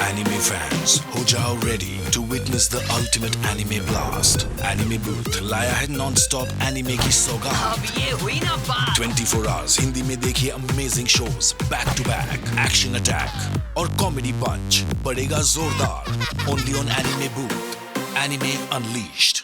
Anime fans, हो जाओ ready to witness the ultimate anime blast. Anime Booth लाया है non-stop anime की सौगात. अब ये हुई ना बात. 24 hours हिंदी में देखिए amazing shows back to back, action attack और comedy punch पड़ेगा जोरदार. Only on Anime Booth. Anime Unleashed.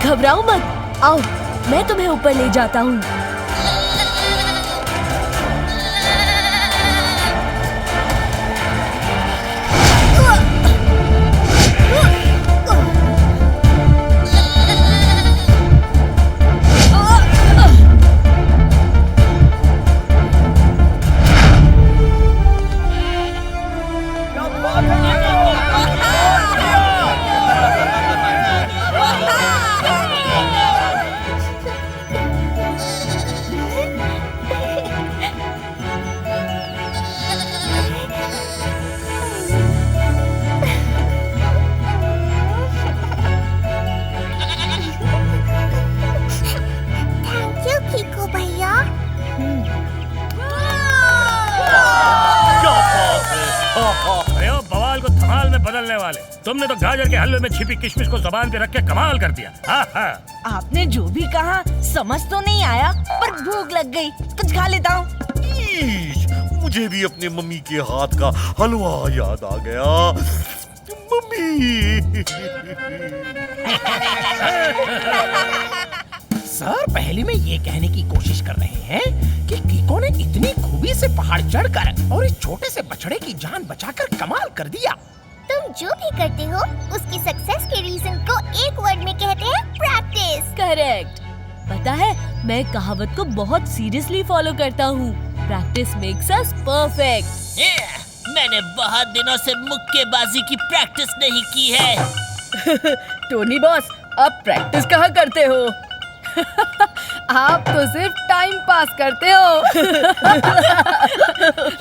घबराओ मत, आओ मैं तुम्हें ऊपर ले जाता हूँ. बवाल को धमाल में बदलने वाले तुमने तो गाजर के हलवे में छिपी किशमिश को जबान पे रख के कमाल कर दिया. आपने जो भी कहा समझ तो नहीं आया, पर भूख लग गई, कुछ खा लेता हूँ. मुझे भी अपने मम्मी के हाथ का हलवा याद आ गया. मम्मी. सर पहले में ये कहने की कोशिश कर रहे हैं कि कीको ने इतनी खूबी से पहाड़ चढ़कर और इस छोटे से बछड़े की जान बचाकर कमाल कर दिया. तुम जो भी करते हो उसकी सक्सेस के रीजन को एक वर्ड में कहते हैं प्रैक्टिस. करेक्ट. पता है मैं कहावत को बहुत सीरियसली फॉलो करता हूँ. Practice makes us perfect. मैंने बहुत दिनों से मुक्केबाजी की प्रैक्टिस नहीं की है. टोनी बॉस, अब प्रैक्टिस कहाँ करते हो? आप तो सिर्फ टाइम पास करते हो.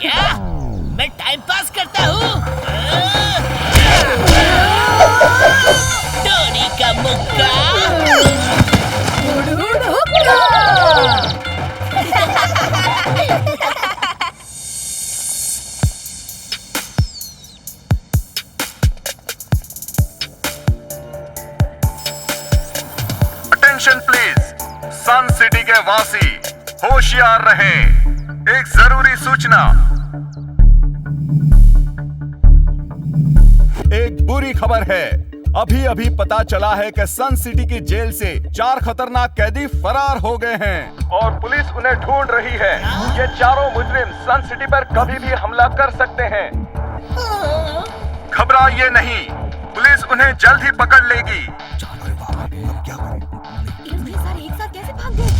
क्या? मैं टाइम पास करता हूँ? टोनी का मुक्का. Attention please. सन सिटी के वासी होशियार रहें. एक जरूरी सूचना. एक बुरी खबर है. अभी अभी पता चला है कि सन सिटी की जेल से 4 खतरनाक कैदी फरार हो गए हैं और पुलिस उन्हें ढूंढ रही है. ये चारों मुजरिम सन सिटी पर कभी भी हमला कर सकते हैं. घबराइए नहीं, पुलिस उन्हें जल्द ही पकड़ लेगी. क्या करें? इतने सारे एक साथ कैसे भाग गए?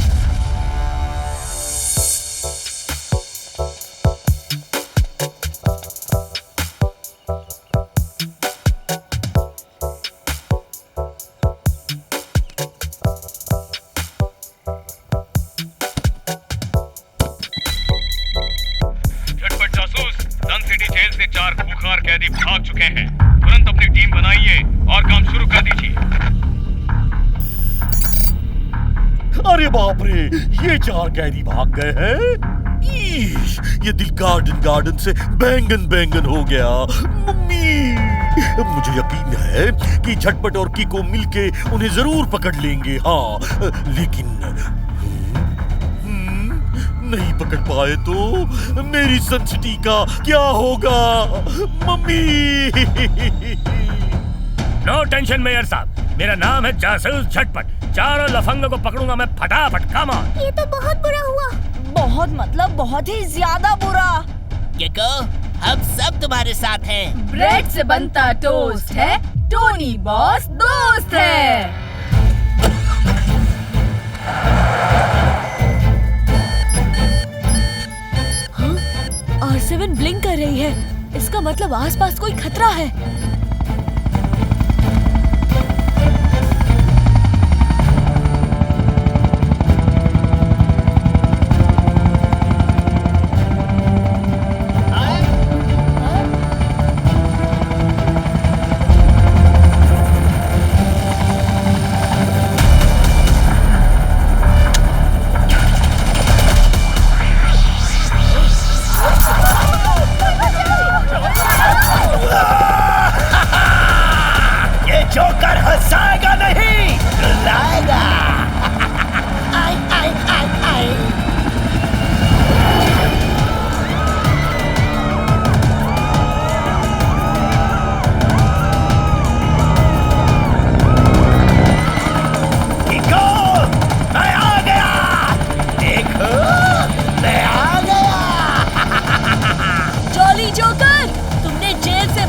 जेल से 4 खूंखार कैदी भाग चुके हैं. तुरंत अपनी टीम बनाइए और काम शुरू कर दीजिए. अरे बाप रे, ये 4 कैदी भाग गए हैं। ईश, ये दिल गार्डन से बैंगन हो गया। मम्मी, मुझे यकीन है कि झटपट और कीको मिलके उन्हें जरूर पकड़ लेंगे। हाँ, लेकिन नहीं पकड़ पाए तो मेरी सनसिटी का क्या होगा? मम्मी। नो टेंशन मेयर साहब, मेरा नाम है जासूस झटपट। 4 लफंगों को पकड़ूंगा मैं फटाफट। Come on. ये तो बहुत बुरा हुआ। बहुत मतलब बहुत ही ज्यादा बुरा। कीको, हम सब तुम्हारे साथ हैं। ब्रेड से बनता टोस्ट है, टोनी बॉस दोस्त है। R7 ब्लिंक कर रही है, इसका मतलब आसपास कोई खतरा है।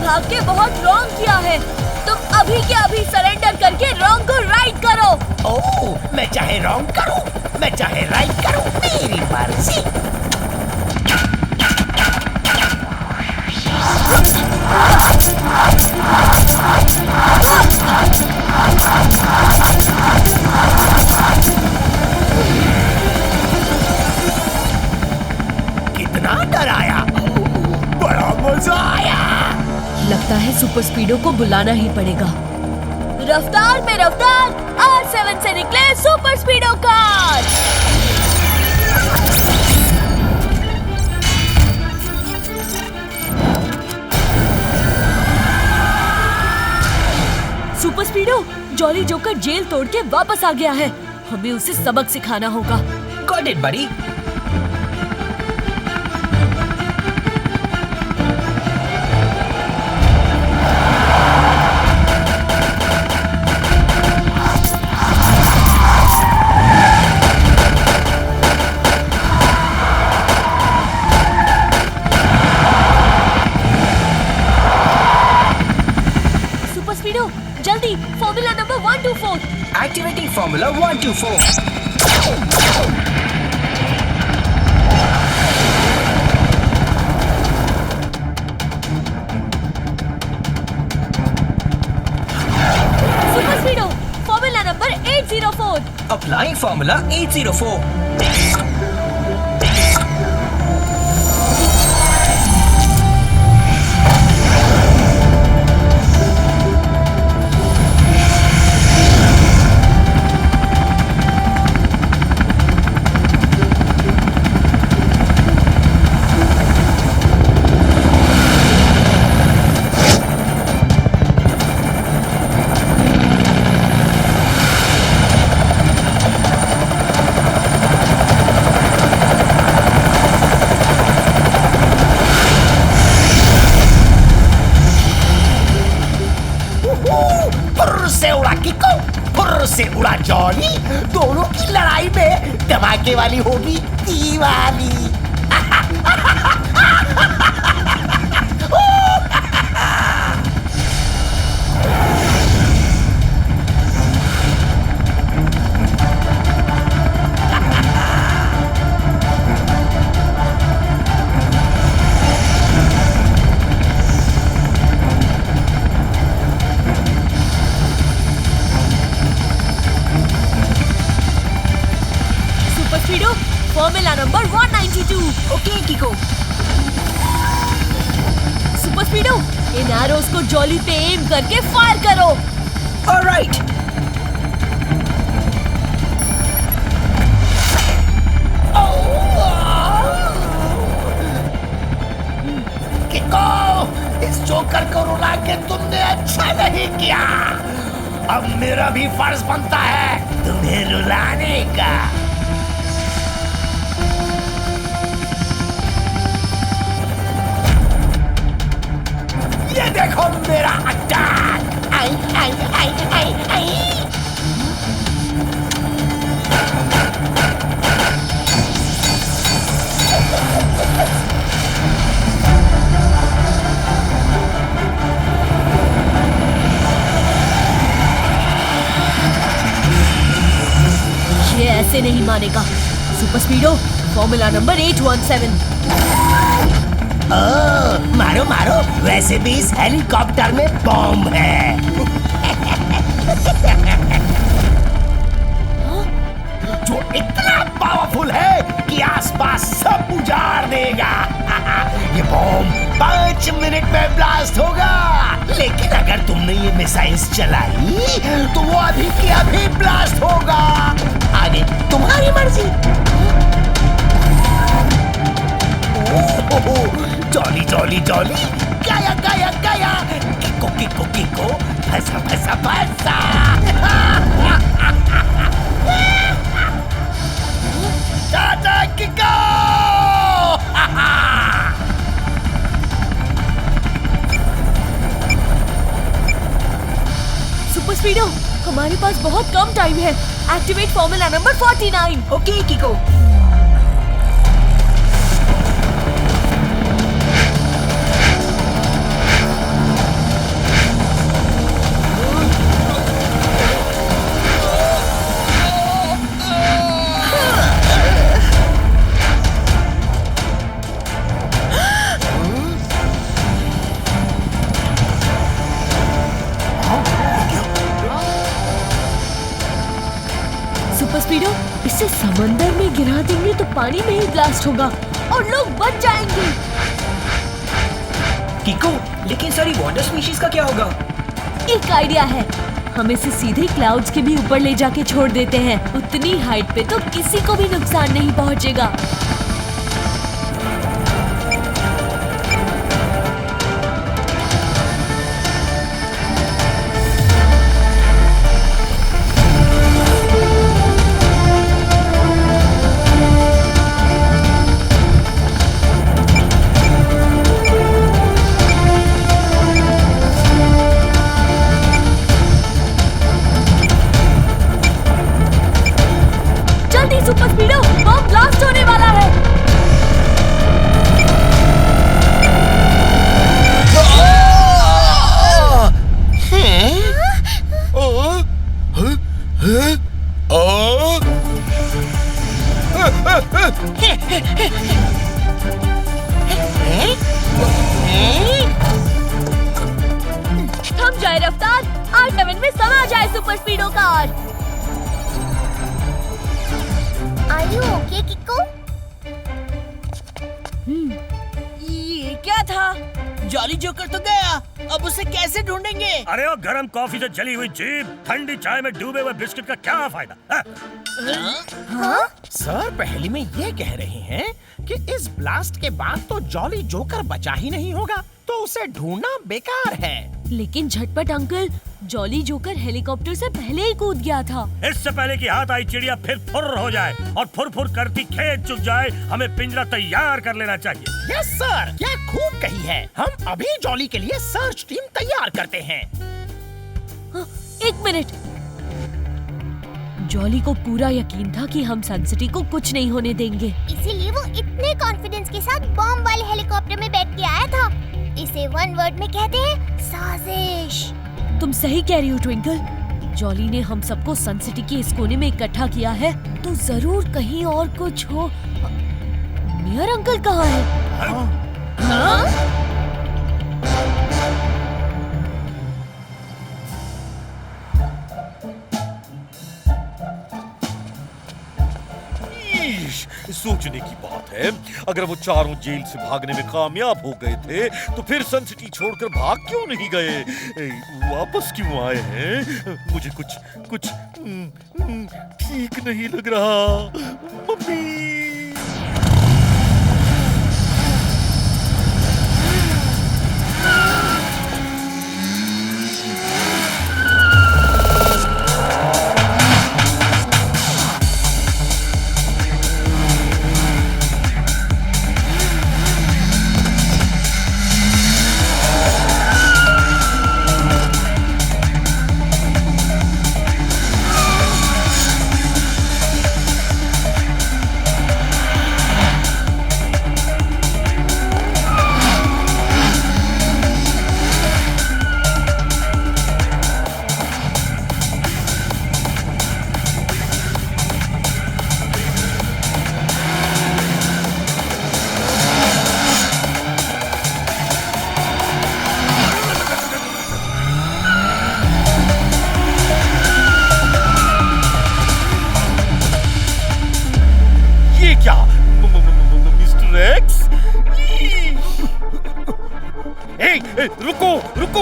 भाग के बहुत रॉन्ग किया है। तुम अभी के अभी सरेंडर करके रॉन्ग को राइट करो। ओह, मैं चाहे रॉन्ग करूं, मैं चाहे राइट करूं, मेरी मर्जी। कितना डराया, बड़ा मजा आया। लगता है सुपर स्पीडो को बुलाना ही पड़ेगा। रफ्तार में रफ्तार, R7 से निकले super speedo car. Super स्पीडो, jolly joker jail तोड़ के वापस आ गया है। हमें उसे सबक सिखाना होगा। Got it buddy. जल्दी formula number 124। Activating formula 124। Super speedo, formula number 804। Applying formula 804। से उड़ा जॉली, दोनों की लड़ाई में धमाके वाली होगी Diwali. Formula number 192। Okay Kiko. Super speedo, इन एरोस को जॉली पे एम करके फायर करो। ऑलराइट। मेरा भी फर्ज बनता है तुम्हें रुलाने का। ये देखो मेरा अटैक। आई आई आई आई आई। ये ऐसे नहीं मानेगा। Super speedo formula number 817। मारो मारो, वैसे भी इस हेलीकॉप्टर में बॉम्ब है। जो इतना पावरफुल है कि आसपास सब उजाड़ देगा। ये बॉम्ब 5 मिनट में ब्लास्ट होगा। लेकिन अगर तुमने ये मिसाइल्स चलाई तो वो अभी की अभी ब्लास्ट होगा। आगे तुम्हारी मर्जी। जॉली जॉली जॉली, गाया गाया गाया, किको किको किको, फंसा फंसा फंसा। टाटा किको। सुपर स्पीडो, हमारे पास बहुत कम टाइम है। Activate formula number 49। Okay किको। Super स्पीडो, इसे समंदर में गिरा देंगे तो पानी में ही ब्लास्ट होगा और लोग बच जाएंगे। किको, लेकिन सारी वाटर स्पीशीज का क्या होगा? एक आइडिया है, हम इसे सीधे क्लाउड्स के भी ऊपर ले जाके छोड़ देते हैं। उतनी हाइट पे तो किसी को भी नुकसान नहीं पहुंचेगा। सुपर स्पीडो, बम ब्लास्ट होने वाला है। थम जाए रफ्तार, R7 में समा जाए super speedo car. Are you okay, Kiko? ये क्या था? जॉली जोकर तो गया, अब उसे कैसे ढूंढेंगे? अरे वो गरम कॉफी से जली हुई जीभ, ठंडी चाय में डूबे हुए बिस्किट का क्या फायदा? हाँ? सर पहली में ये कह रहे हैं कि इस ब्लास्ट के बाद तो जॉली जोकर बचा ही नहीं होगा, तो उसे ढूंढना बेकार है। लेकिन झटपट अंकल, जॉली जोकर हेलीकॉप्टर से पहले ही कूद गया था। इससे पहले कि हाथ आई चिड़िया फिर फुर हो जाए और फुर फुर करती खेत चुग जाए, हमें पिंजरा तैयार कर लेना चाहिए। यस सर, क्या खूब कही है। हम अभी जॉली के लिए सर्च टीम तैयार करते हैं। एक मिनट, जॉली को पूरा यकीन था कि हम सनसिटी को कुछ नहीं होने देंगे, इसीलिए वो इतने कॉन्फिडेंस के साथ बॉम्ब वाले हेलीकॉप्टर में बैठ के आया था। इसे वन वर्ड में कहते हैं साजिश। तुम सही कह रही हो ट्विंकल। जॉली ने हम सबको सनसिटी के इस कोने में इकट्ठा किया है, तो जरूर कहीं और कुछ हो। मेयर अंकल कहाँ है? हाँ? सोचने की बात है, अगर वो चारों जेल से भागने में कामयाब हो गए थे तो फिर सनसिटी छोड़कर भाग क्यों नहीं गए? वापस क्यों आए हैं? मुझे कुछ ठीक नहीं लग रहा। मम्मी, रुको रुको,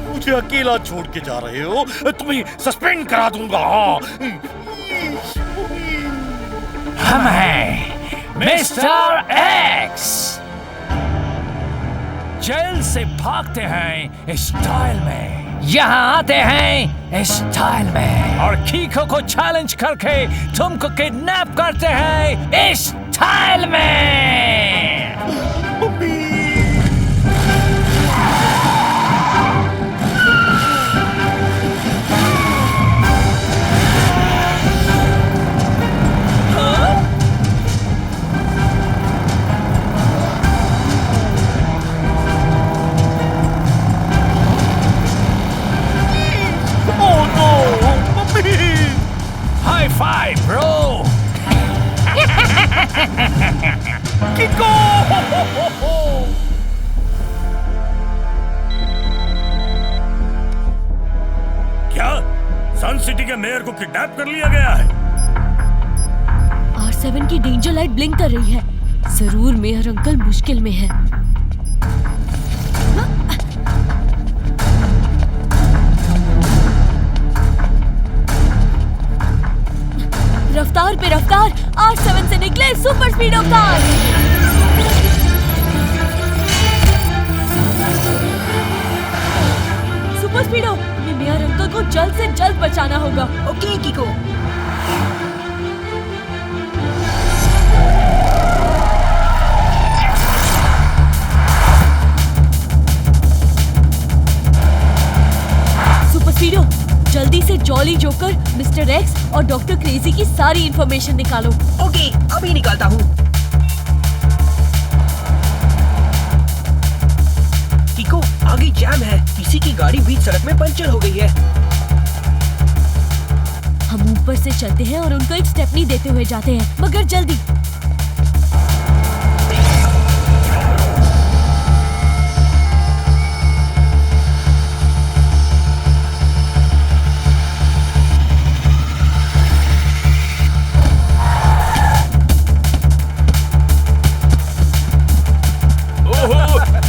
मुझे अकेला छोड़ के जा रहे हो? तुम्हें सस्पेंड करा दूंगा। हम हैं मिस्टर एक्स, जेल से भागते हैं स्टाइल में, यहाँ आते हैं स्टाइल में, और कीको को चैलेंज करके तुमको किडनैप करते हैं स्टाइल में। High five, bro! Kiko! क्या सन सिटी के मेयर को किडनैप कर लिया गया है? R7 की डेंजर लाइट ब्लिंक कर रही है। जरूर मेयर अंकल मुश्किल में है। रफ्तार पे रफ्तार, R7 से निकले सुपर स्पीड कार। सुपर स्पीडो, हमें मेयर अंकल को जल्द से जल्द बचाना होगा। Okay Kiko. सुपर स्पीडो, जल्दी से जॉली जोकर, मिस्टर एक्स और डॉक्टर क्रेजी की सारी इंफॉर्मेशन निकालो। ओके, अभी निकालता हूँ। कीको, आगे जैम है, किसी की गाड़ी बीच सड़क में पंचर हो गई है। हम ऊपर से चलते हैं और उनको एक स्टेपनी देते हुए जाते हैं, मगर जल्दी।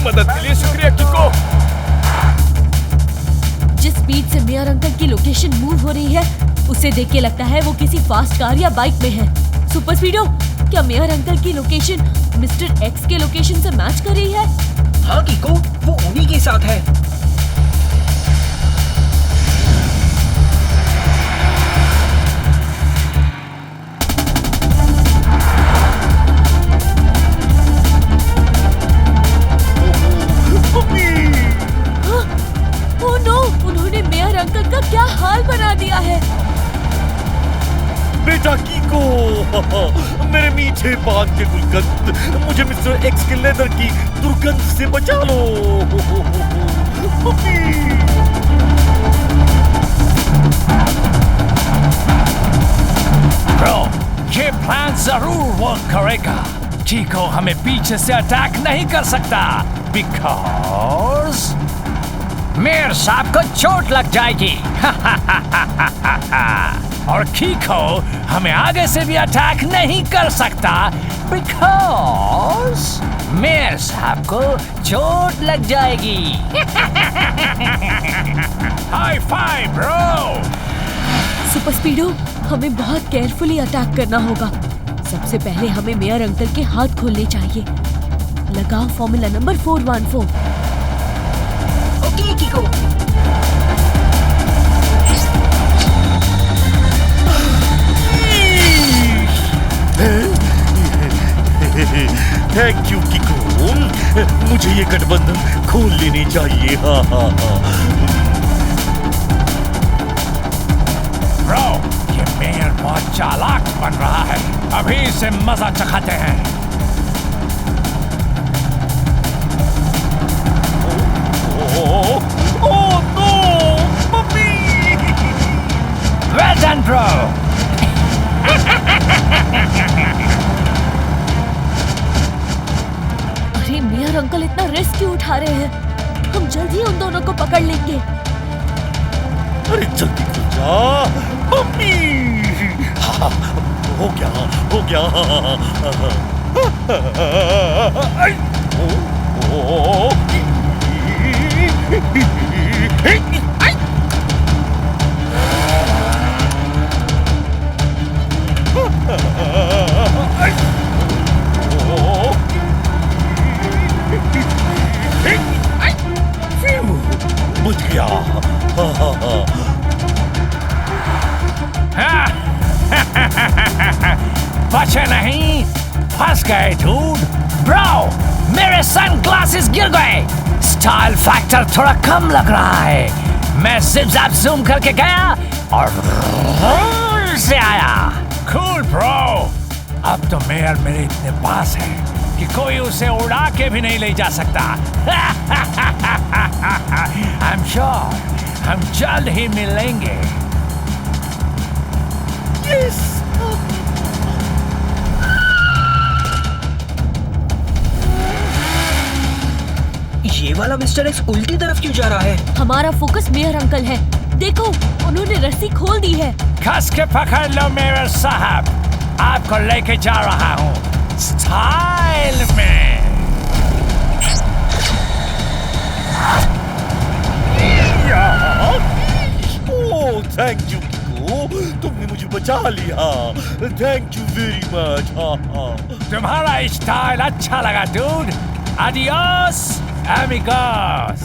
मदद के लिए शुक्रिया कीको। जिस स्पीड से मेयर अंकल की लोकेशन मूव हो रही है, उसे देख के लगता है वो किसी फास्ट कार या बाइक में है। सुपर स्पीडो, क्या मेयर अंकल की लोकेशन मिस्टर एक्स के लोकेशन से मैच कर रही है? हाँ कीको, वो उन्हीं के साथ है। ओह नो, उन्होंने मेयर अंकल का क्या हाल बना दिया है। बेटा कीको, मेरे मीठे पान के गुलकंद, मुझे मिस्टर एक्स के लेदर की दुर्गंध से बचा लो। ब्रो, ये प्लान जरूर वर्क करेगा। कीको हमें पीछे से अटैक नहीं कर सकता, बिकॉज मेयर साहब को चोट लग जाएगी। और कीको हमें आगे से भी अटैक नहीं कर सकता, बिकॉज मेयर साहब को चोट लग जाएगी। High five bro. सुपर स्पीडो, हमें बहुत केयरफुली अटैक करना होगा। सबसे पहले हमें मेयर अंकल के हाथ खोलने चाहिए। लगाओ formula number 414। Okay कीको। Thank you कीको, मुझे ये गठबंधन खोल लेनी चाहिए। हाँ हाँ हाँ। ब्रो, ये मेयर बहुत चालाक बन रहा है, अभी इसे मजा चखाते हैं। Oh no, mummy! Well done, bro. अरे मेयर अंकल इतना रिस्क क्यों उठा रहे हैं? हम जल्द ही उन दोनों को पकड़ लेंगे। अरे जल्दी खुल जा, मम्मी! हाँ, हो गया, हो गया। बुझ गया। बचे नहीं, फंस गए डूड। ब्रो, मेरे सनग्लासेस गिर गए। स्टाइल फैक्टर थोड़ा कम लग रहा है। मैं जिप जैप जूम करके गया और से आया। कूल ब्रो, अब तो मेयर मेरे इतने पास है कि कोई उसे उड़ा के भी नहीं ले जा सकता। I'm sure हम जल्द ही मिलेंगे। Yes! ये वाला मिस्टर एक्स उल्टी तरफ क्यों जा रहा है? हमारा फोकस मेयर अंकल है। देखो, उन्होंने रस्सी खोल दी है। कस के पकड़ लो मेयर साहब, आपको लेके जा रहा हूँ स्टाइल में। ओह, थैंक यू कीको, तुमने मुझे बचा लिया। Thank you very much. तुम्हारा स्टाइल अच्छा लगा dude. Adios, amigos.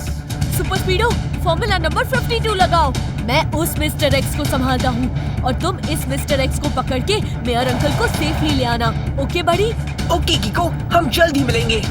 Super speedo, formula number 52 लगाओ। मैं उस मिस्टर एक्स को संभालता हूँ और तुम इस मिस्टर एक्स को पकड़ के मेयर अंकल को सेफली ले आना। ओके बड़ी? ओके कीको, हम जल्द ही मिलेंगे।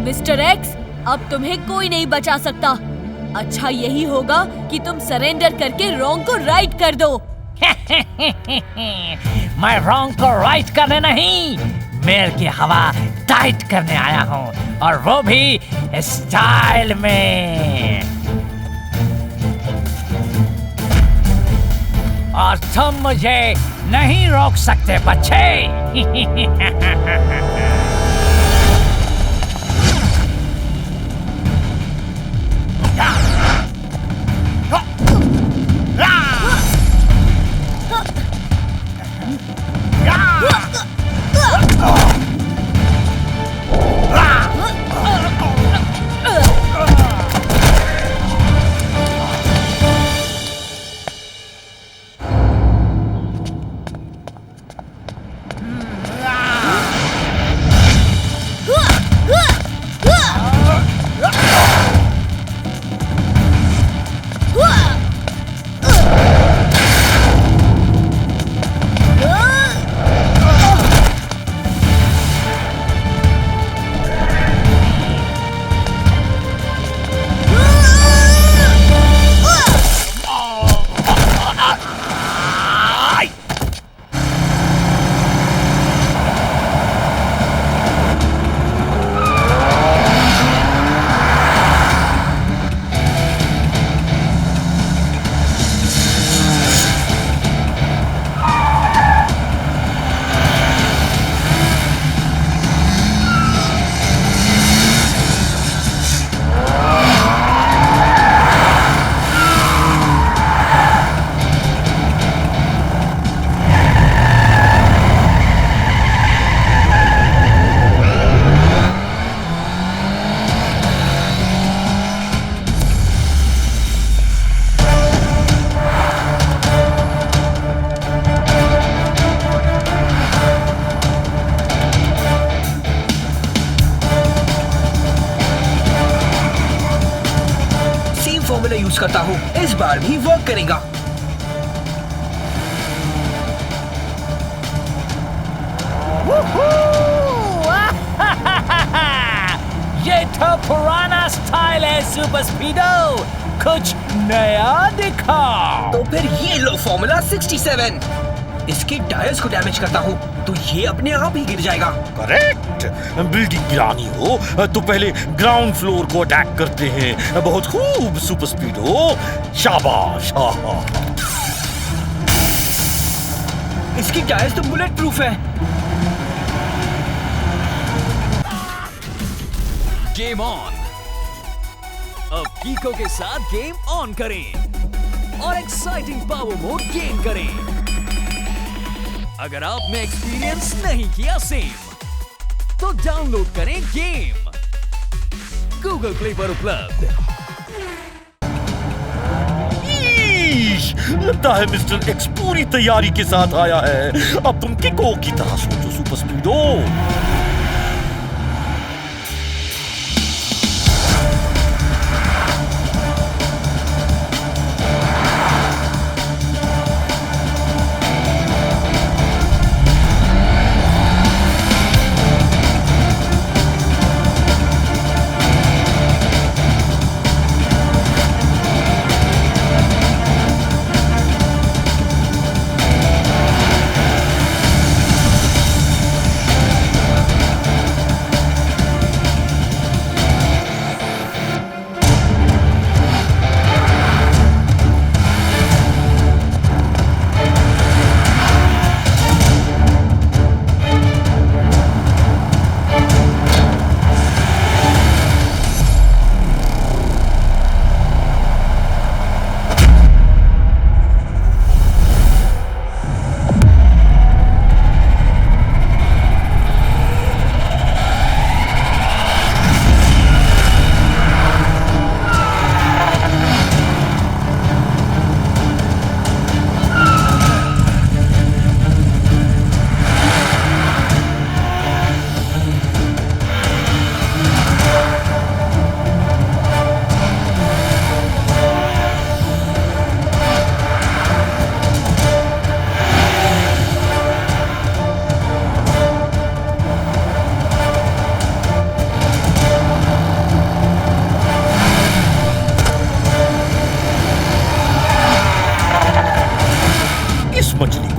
मिस्टर एक्स, अब तुम्हें कोई नहीं बचा सकता। अच्छा यही होगा कि तुम सरेंडर करके रॉन्ग को राइट कर दो। मैं रॉन्ग को राइट करने नहीं, मेयर की हवा टाइट करने आया हूँ, और वो भी स्टाइल में। और तुम मुझे नहीं रोक सकते बच्चे। फॉर्मूला यूज करता हूँ, इस बार भी वर्क करेगा। ये तो पुराना स्टाइल है सुपर स्पीडो, कुछ नया दिखाओ। तो फिर ये लो फॉर्मूला 67। इसके टायर्स को डैमेज करता हूँ तो ये अपने आप ही गिर जाएगा। करेक्ट। बिल्डिंग गिरानी हो तो पहले ग्राउंड फ्लोर को अटैक करते हैं। बहुत खूब सुपर स्पीडो, शाबाश। इसकी टायर्स तो बुलेट प्रूफ है। Game on. अब कीको के साथ गेम ऑन करें और एक्साइटिंग पावर मोड गेन करें। अगर आपने एक्सपीरियंस नहीं किया सेम, तो डाउनलोड करें गेम गूगल प्ले पर उपलब्ध। लगता है मिस्टर एक्स पूरी तैयारी के साथ आया है। अब तुम किको की तरह सोचो सुपर स्पीडो।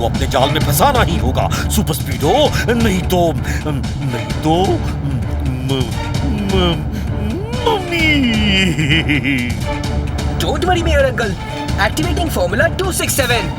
अपने जाल में फंसाना ही होगा सुपर स्पीडो, नहीं तो mummy. Don't worry mayor uncle, activating formula 267।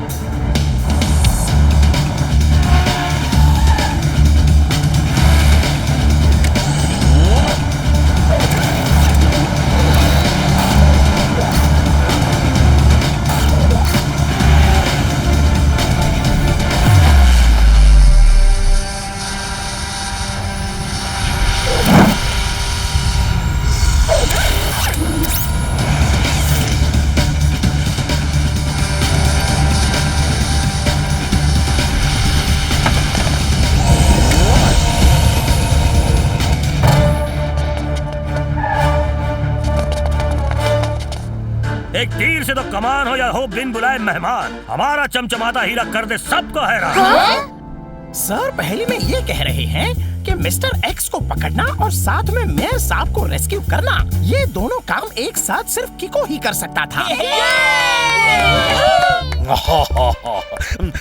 एक तीर से तो कमान हो या हो बिन बुलाए मेहमान, हमारा चमचमाता हीरा कर दे सबको हैरान। सर पहले में ये कह रहे हैं कि मिस्टर एक्स को पकड़ना और साथ में मेयर साहब को रेस्क्यू करना, ये दोनों काम एक साथ सिर्फ किको ही कर सकता था।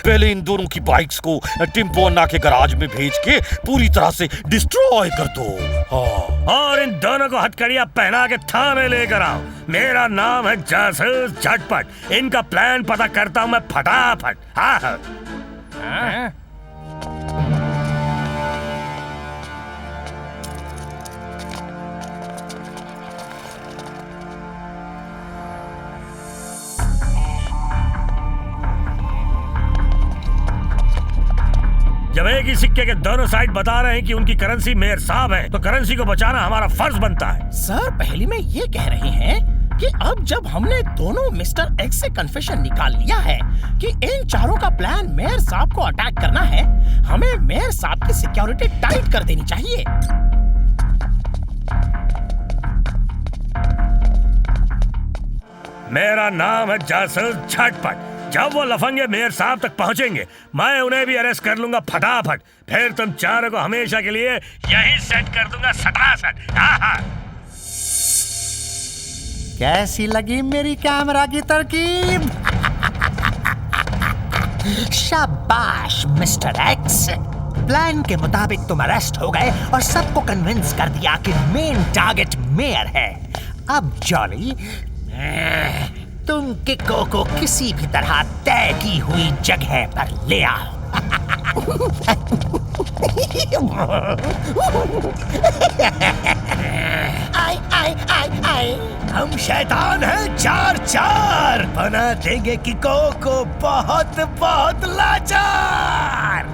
पहले इन दोनों की बाइक्स को टिम्पो अन्ना के गराज में भेज के पूरी तरह से डिस्ट्रॉय कर दो। और इन दोनों को हथकड़ियां पहना के थाने लेकर आओ। मेरा नाम है जासूस झटपट। इनका प्लान पता करता हूँ मैं फटाफट। हाँ। जब एक ही सिक्के के दोनों साइड बता रहे हैं कि उनकी करेंसी मेयर साहब है, तो करेंसी को बचाना हमारा फर्ज बनता है। सर पहले में ये कह रहे हैं कि अब जब हमने दोनों मिस्टर एक्स से कन्फेशन निकाल लिया है कि इन चारों का प्लान मेयर साहब को अटैक करना है, हमें मेयर साहब की सिक्योरिटी टाइट कर देनी चाहिए। मेरा नाम है जासूस झटपट। जब वो लफंगे मेयर साहब तक पहुंचेंगे, मैं उन्हें भी अरेस्ट कर लूंगा फटाफट। फिर तुम चारों को हमेशा के लिए यही सेट कर दूंगा सटासट। कैसी लगी मेरी कैमरा की तरकीब? शाबाश मिस्टर एक्स, प्लान के मुताबिक तुम अरेस्ट हो गए और सबको कन्विंस कर दिया कि मेन टारगेट मेयर है। अब जॉली, तुम किको को किसी भी तरह तय की हुई जगह पर ले आओ। आई आई आई आई, हम शैतान हैं 4-4, बना देंगे किको को बहुत बहुत लाचार।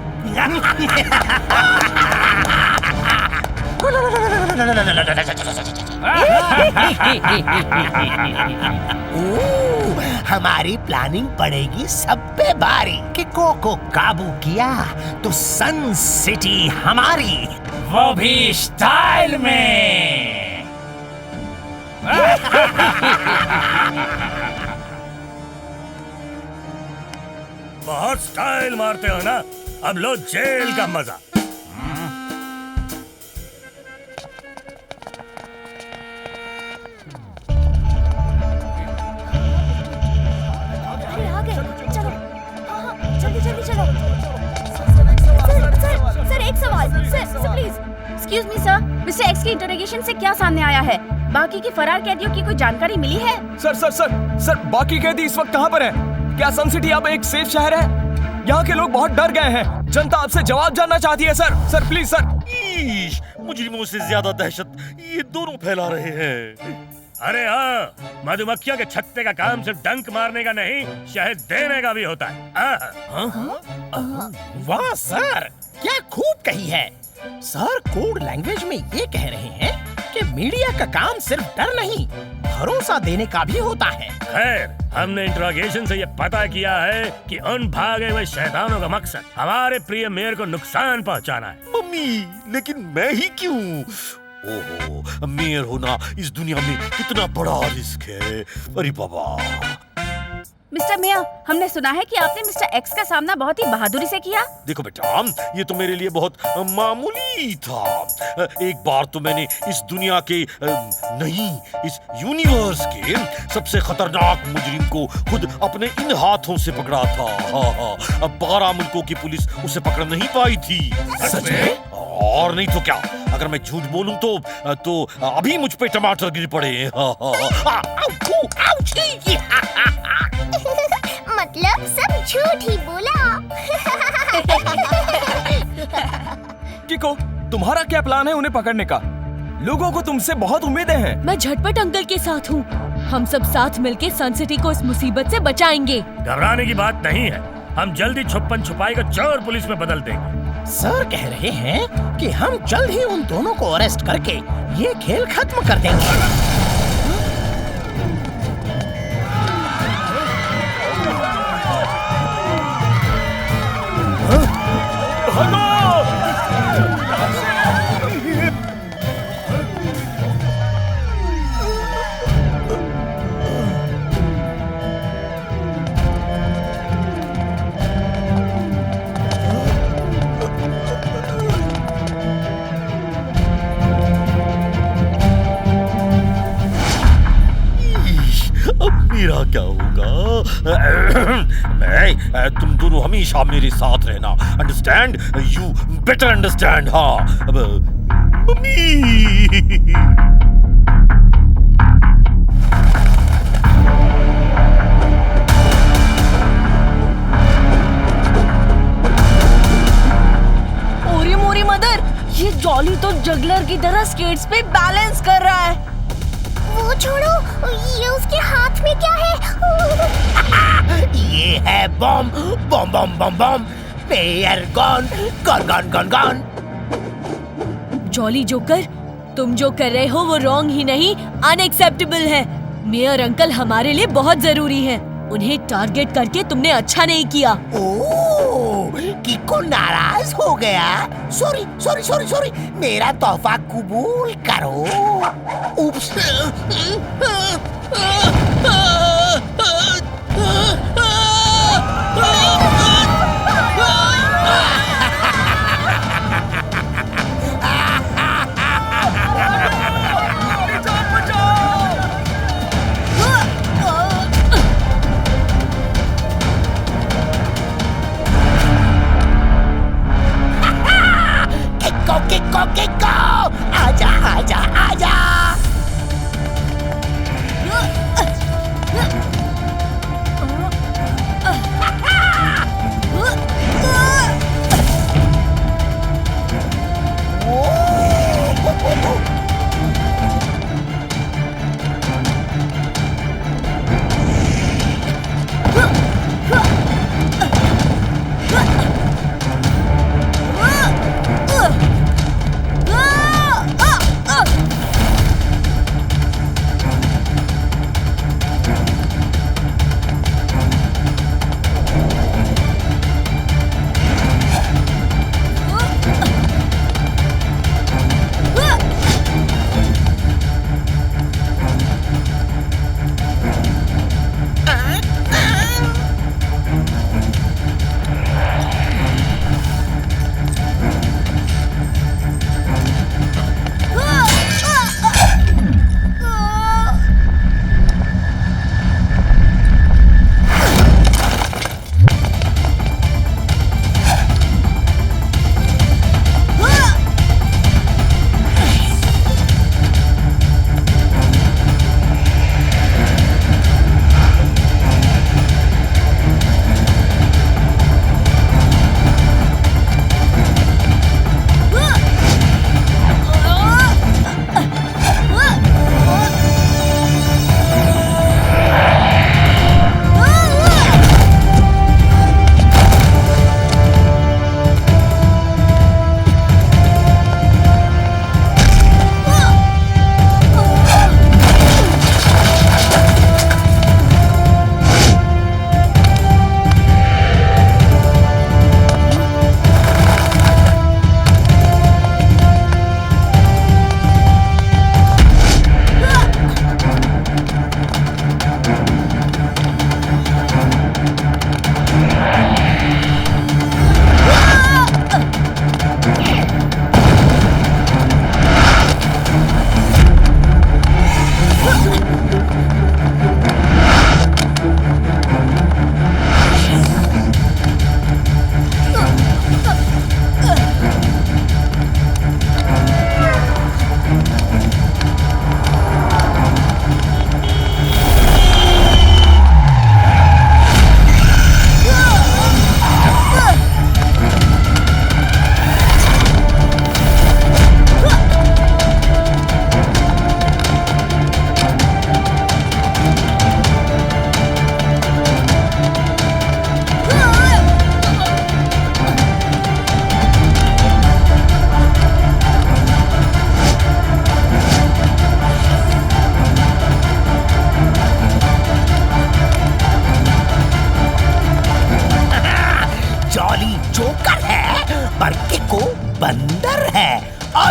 हमारी प्लानिंग पड़ेगी सब पे भारी। किको को काबू किया तो सन सिटी हमारी, वो भी स्टाइल में। बहुत स्टाइल मारते हो ना, अब लो जेल का मजा। सर एक सवाल, sir please excuse me sir, mister x की इंटरोगेशन से क्या सामने आया है? बाकी के फरार कैदियों की कोई जानकारी मिली है? सर बाकी कैदी इस वक्त कहाँ पर है? क्या सन सिटी अब एक सेफ शहर है? यहाँ के लोग बहुत डर गए हैं, जनता आपसे जवाब जानना चाहती है सर प्लीज सर। मुजरिमों से ज्यादा दहशत ये दोनों फैला रहे हैं। अरे हाँ, मधुमक्खियों के छत्ते का काम सिर्फ डंक मारने का नहीं, शहद देने का भी होता है। वाह सर, क्या खूब कही है। सर कोड लैंग्वेज में ये कह रहे हैं कि मीडिया का काम सिर्फ डर नहीं, भरोसा देने का भी होता है। खैर, हमने इंट्रोगेशन से ये पता किया है कि उन भागे हुए शैतानों का मकसद हमारे प्रिय मेयर को नुकसान पहुंचाना है। मम्मी, लेकिन मैं ही क्यों? ओहो, मेयर होना इस दुनिया में कितना बड़ा रिस्क है। अरे बाबा। मिस्टर मेयर, हमने सुना है कि आपने मिस्टर एक्स का सामना बहुत ही बहादुरी से किया। देखो बेटा, ये तो मेरे लिए बहुत मामूली था। एक बार तो मैंने इस दुनिया के नहीं, इस यूनिवर्स के सबसे खतरनाक मुजरिम को खुद अपने इन हाथों से पकड़ा था। अब 12 मुल्कों की पुलिस उसे पकड़ नहीं पाई थी। सच में? और नहीं तो क्या, अगर मैं झूठ बोलूं तो अभी मुझ पे टमाटर गिर पड़े। मतलब सब झूठ ही बोला। किको, तुम्हारा क्या प्लान है उन्हें पकड़ने का? लोगों को तुमसे बहुत उम्मीदें हैं। मैं झटपट अंकल के साथ हूँ। हम सब साथ मिलके सन सिटी को इस मुसीबत से बचाएंगे। घबराने की बात नहीं है, हम जल्दी छुपन छुपाई को चोर पुलिस में बदल देंगे। सर कह रहे हैं कि हम जल्द ही उन दोनों को अरेस्ट करके ये खेल खत्म कर देंगे। मेरा क्या होगा? तुम दोनों हमेशा मेरे साथ रहना, अंडरस्टैंड? You better understand. हाँ, अब मम्मी। ओरी मोरी मदर, ये जॉली तो जगलर की तरह स्केट्स पे बैलेंस कर रहा है। वो छोड़ो, ये उसके हाथ में क्या है? ये है bomb bomb bomb bomb bomb. Mayor gone gone gone gone gone. Jolly Joker, तुम जो कर रहे हो वो रॉन्ग ही नहीं, अनएक्सेप्टेबल है। मेयर अंकल हमारे लिए बहुत जरूरी है, उन्हें टारगेट करके तुमने अच्छा नहीं किया। ओह, किको नाराज हो गया। सॉरी सॉरी सॉरी सॉरी, मेरा तोहफा कबूल करो। उप्स।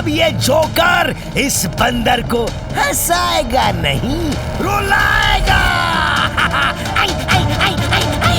अब ये जोकर इस बंदर को हंसाएगा नहीं, रुलाएगा। आई, आई, आई, आई, आई।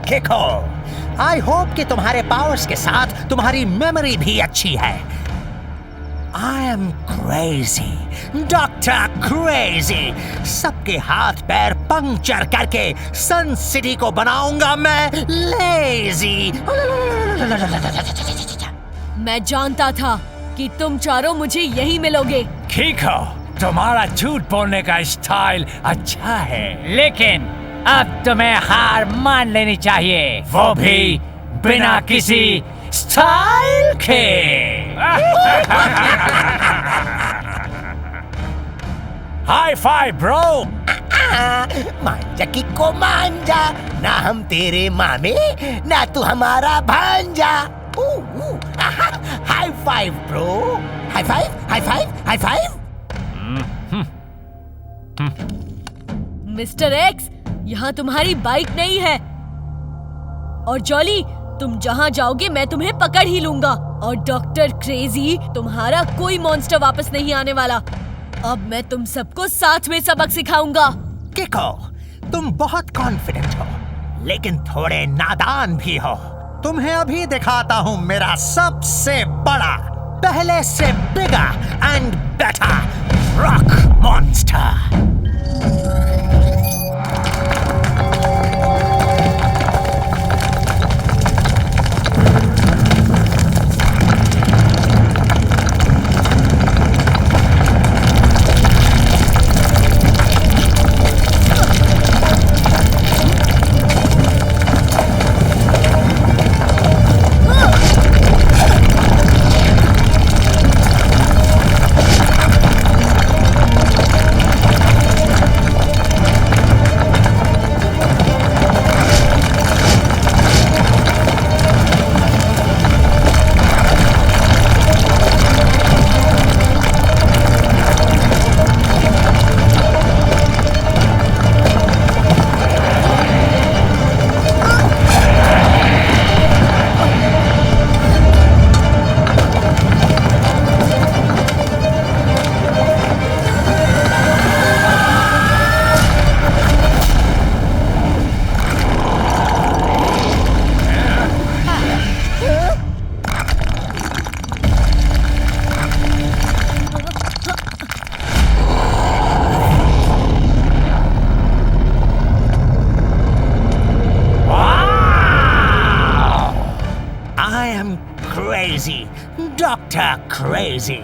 किको, आई होप कि तुम्हारे पावर्स के साथ तुम्हारी मेमोरी भी अच्छी है। I am crazy, doctor crazy. सबके हाथ पैर पंक्चर करके सन सिटी को बनाऊंगा मैं लेजी। मैं जानता था कि तुम चारों मुझे यही मिलोगे। किको, तुम्हारा झूठ बोलने का स्टाइल अच्छा है, लेकिन अब तुम्हें हार मान लेनी चाहिए, वो भी बिना किसी स्टाइल के। High five bro. मांझा किको मांझा, ना हम तेरे मामे ना तू हमारा भांजा। High five bro, high five, high five, high five. Mister X, यहाँ तुम्हारी बाइक नहीं है। और जॉली, तुम जहाँ जाओगे मैं तुम्हें पकड़ ही लूंगा। और डॉक्टर क्रेजी, तुम्हारा कोई मॉन्स्टर वापस नहीं आने वाला। अब मैं तुम सबको साथ में सबक सिखाऊंगा। किको, तुम बहुत कॉन्फिडेंट हो, लेकिन थोड़े नादान भी हो। तुम्हें अभी दिखाता हूँ मेरा सबसे बड़ा, पहले से bigger and better rock monster. Doctor crazy,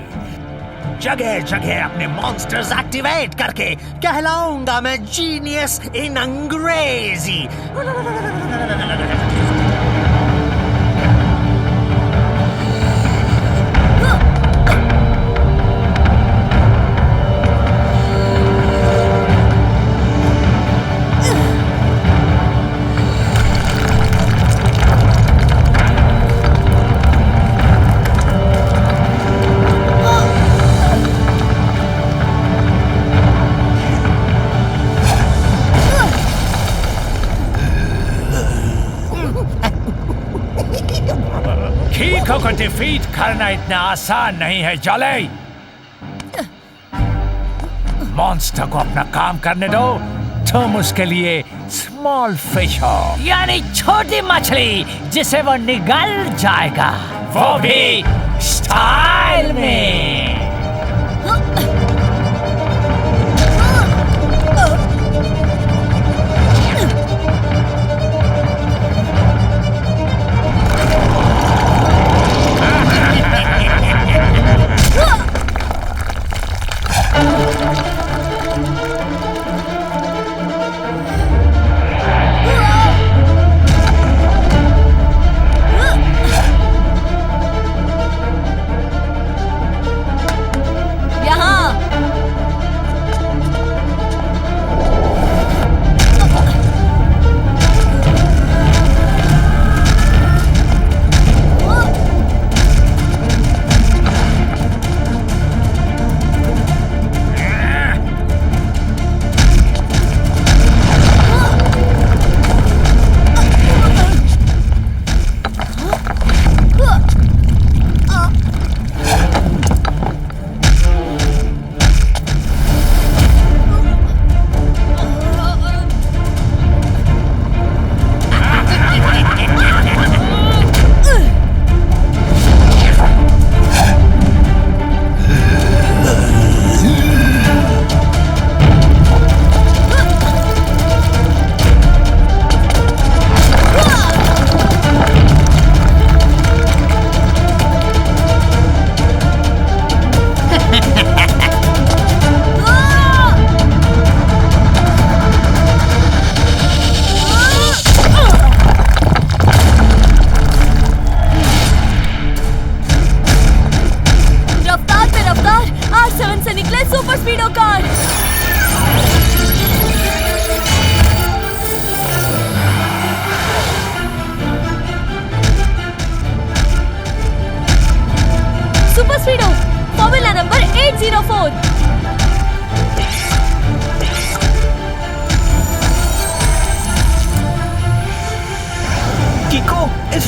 जगह जगह अपने मॉन्स्टर्स एक्टिवेट करके कहलाऊंगा मैं जीनियस इन अंग्रेजी। को डिफीट करना इतना आसान नहीं है जॉली। मॉन्स्टर को अपना काम करने दो, तुम उसके लिए स्मॉल फिश हो, यानी छोटी मछली जिसे वो निगल जाएगा, वो भी स्टाइल में।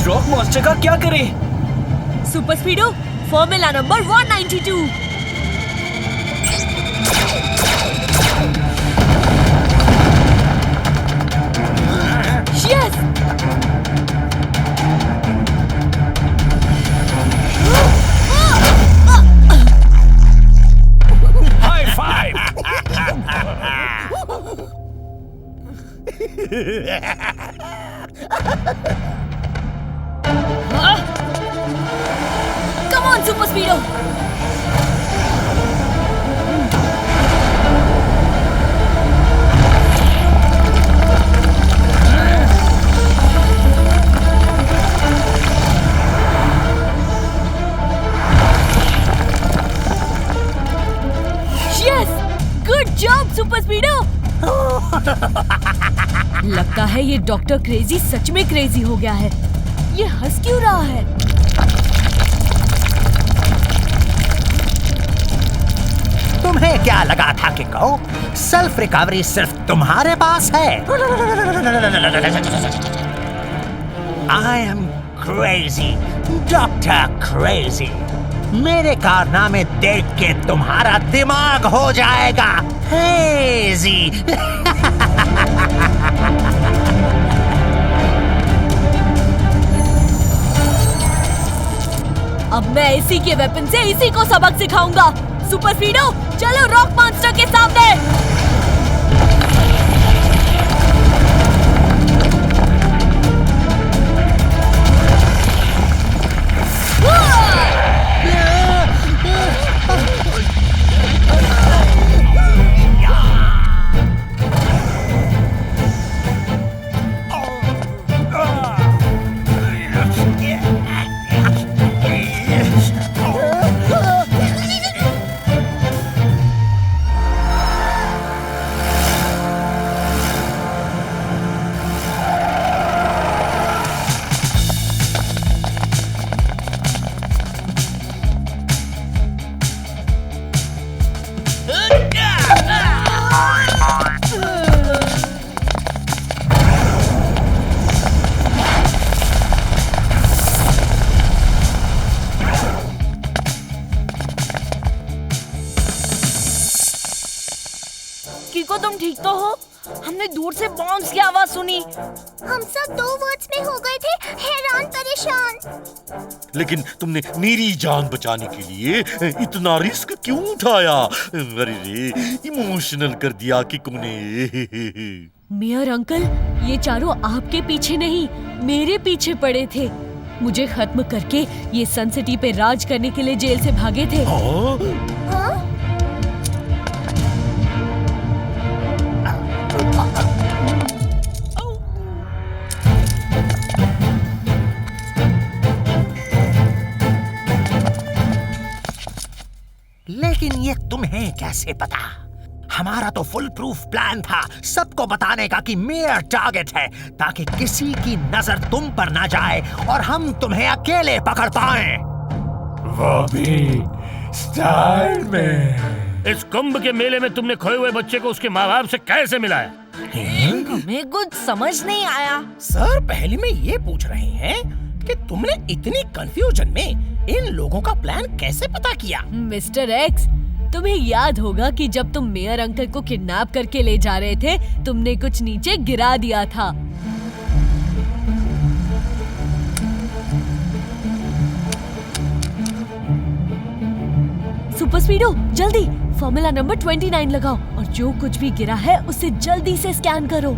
रॉक मॉन्स्टर का क्या करे? Super speedo formula number 192। Yes high five. Come on, Super Speedo! Yes! Good job, Super Speedo! लगता है ये डॉक्टर क्रेजी सच में क्रेजी हो गया है। ये हंस क्यों रहा है? तुम्हें क्या लगा था कि कहो सेल्फ रिकवरी सिर्फ तुम्हारे पास है? I am crazy, doctor crazy. मेरे कारनामे देख के तुम्हारा दिमाग हो जाएगा क्रेजी। अब मैं इसी के वेपन से इसी को सबक सिखाऊंगा। सुपर स्पीडो, चलो रॉक मॉन्स्टर के सामने। कीको तुम ठीक तो हो? हमने दूर से बॉम्ब्स की आवाज सुनी। हम सब 2 वर्ड्स में हो गए थे हैरान परेशान। लेकिन तुमने मेरी जान बचाने के लिए इतना रिस्क क्यों उठाया? अरे रे, इमोशनल कर दिया किको ने। मेयर अंकल, ये चारों आपके पीछे नहीं, मेरे पीछे पड़े थे। मुझे खत्म करके ये सन सिटी पे राज करने के लिए जेल से भागे थे। लेकिन ये तुम्हें कैसे पता? हमारा तो फुल प्रूफ प्लान था सबको बताने का कि मेयर टारगेट है, ताकि किसी की नजर तुम पर ना जाए और हम तुम्हें अकेले पकड़ पाएं। वो भी स्टाइल में। इस कुंभ के मेले में तुमने खोए हुए बच्चे को उसके माँ बाप से कैसे मिलाया? हमें कुछ समझ नहीं आया। सर पहले में ये पूछ रहे हैं कि तुमने इतनी कंफ्यूजन में इन लोगों का प्लान कैसे पता किया? मिस्टर एक्स, तुम्हें याद होगा कि जब तुम मेयर अंकल को किडनैप करके ले जा रहे थे, तुमने कुछ नीचे गिरा दिया था। सुपर स्पीडो, जल्दी फॉर्मूला नंबर 29 लगाओ और जो कुछ भी गिरा है उसे जल्दी से स्कैन करो।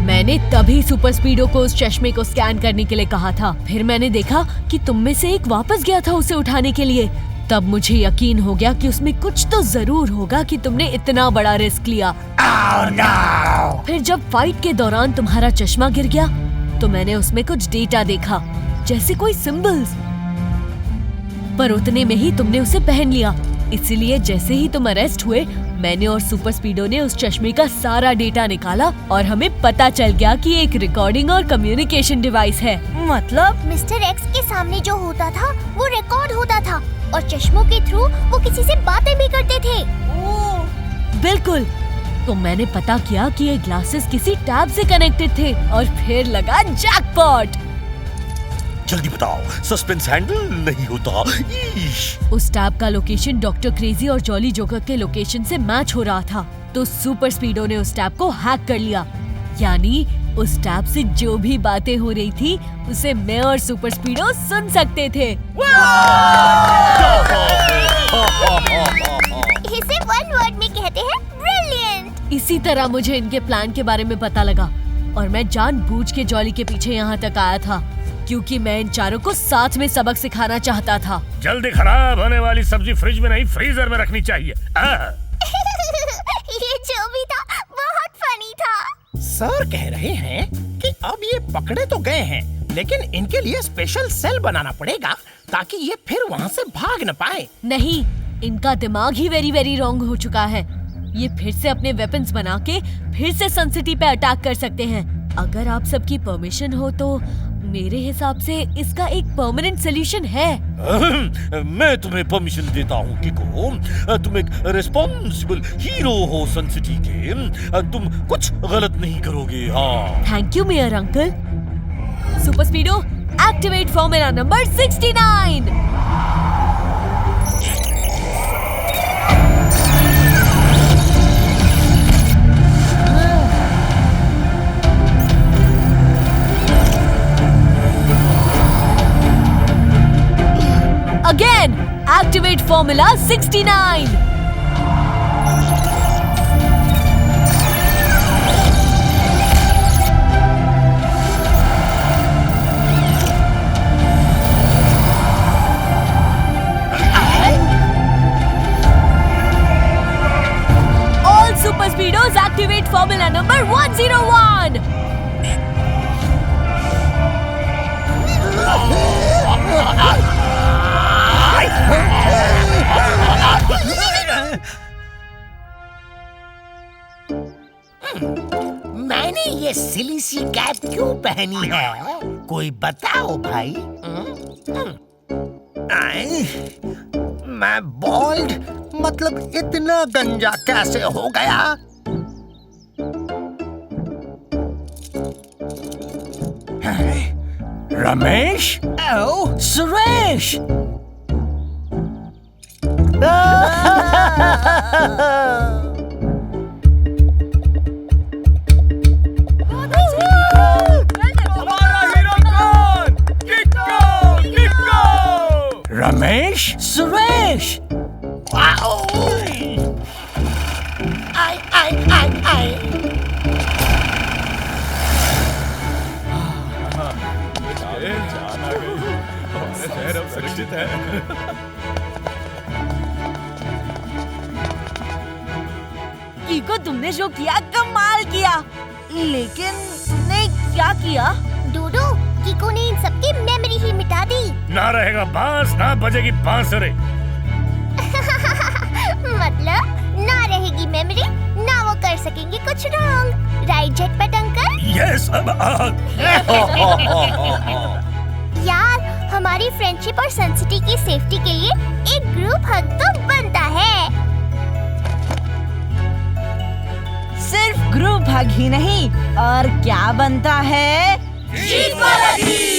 मैंने तभी सुपर स्पीडो को उस चश्मे को स्कैन करने के लिए कहा था। फिर मैंने देखा कि तुम में से एक वापस गया था उसे उठाने के लिए। तब मुझे यकीन हो गया कि उसमें कुछ तो जरूर होगा कि तुमने इतना बड़ा रिस्क लिया। फिर जब फाइट के दौरान तुम्हारा चश्मा गिर गया तो मैंने उसमें कुछ डेटा देखा, जैसे कोई सिंबल्स, पर उतने में ही तुमने उसे पहन लिया। इसलिए जैसे ही तुम अरेस्ट हुए, मैंने और सुपर स्पीडो ने उस चश्मे का सारा डेटा निकाला और हमें पता चल गया कि एक रिकॉर्डिंग और कम्युनिकेशन डिवाइस है। मतलब मिस्टर एक्स के सामने जो होता था वो रिकॉर्ड होता था और चश्मों के थ्रू वो किसी से बातें भी करते थे। बिल्कुल। तो मैंने पता किया कि ये ग्लासेस किसी टैब से कनेक्टेड थे और फिर लगा जैकपॉट। जल्दी बताओ, सस्पेंस हैंडल नहीं होता। उस टैब का लोकेशन डॉक्टर क्रेजी और जॉली जोकर के लोकेशन से मैच हो रहा था, तो सुपर स्पीडो ने उस टैब को हैक कर लिया। यानी उस टैब से जो भी बातें हो रही थी उसे मैं और सुपर स्पीडो सुन सकते थे। इसे 1 वर्ड में कहते हैं ब्रिलियंट। इसी तरह मुझे इनके प्लान के बारे में पता लगा और मैं जानबूझ के जॉली के पीछे यहाँ तक आया था, क्योंकि मैं इन चारों को साथ में सबक सिखाना चाहता था। जल्दी खराब होने वाली सब्जी फ्रिज में नहीं, फ्रीजर में रखनी चाहिए। ये जो भी था बहुत फनी था। सर कह रहे हैं कि अब ये पकड़े तो गए हैं, लेकिन इनके लिए स्पेशल सेल बनाना पड़ेगा ताकि ये फिर वहाँ से भाग न पाए। नहीं, इनका दिमाग ही वेरी रॉन्ग हो चुका है। ये फिर से अपने वेपन्स बना के फिर से सन सिटी पे अटैक कर सकते हैं। अगर आप सबकी परमिशन हो तो मेरे हिसाब से इसका एक परमानेंट सॉल्यूशन है। मैं तुम्हें परमिशन देता हूँ किको। तुम एक रिस्पॉन्सिबल हीरो हो सन सिटी के, तुम कुछ गलत नहीं करोगे। हाँ, thank you mayor uncle. Super speedo, activate formula number 69। Again, activate formula 69. All super speedos activate formula number 101. मैंने ये सिली सी कैप क्यों पहनी है? कोई बताओ भाई। मैं बॉल्ड, मतलब इतना गंजा कैसे हो गया? रमेश, सुरेश। हमारा हीरो कौन? किक्को, किक्को। रमेश, सुरेश। शहर अब सुरक्षित है। कीको, तुमने जो किया कमाल किया, लेकिन तुमने क्या किया? डूडू, कीको ने इन सबकी मेमोरी ही मिटा दी। ना रहेगा बांस, ना बजेगी बांसुरी। मतलब ना रहेगी मेमोरी, ना वो कर सकेंगे कुछ रॉन्ग। राइट झटपट अंकल? यस। यार, हमारी फ्रेंडशिप और सनसिटी की सेफ्टी के लिए एक ग्रुप हग तो बनता है। सिर्फ ग्रुप हग ही नहीं, और क्या बनता है? जीत वाला गीत।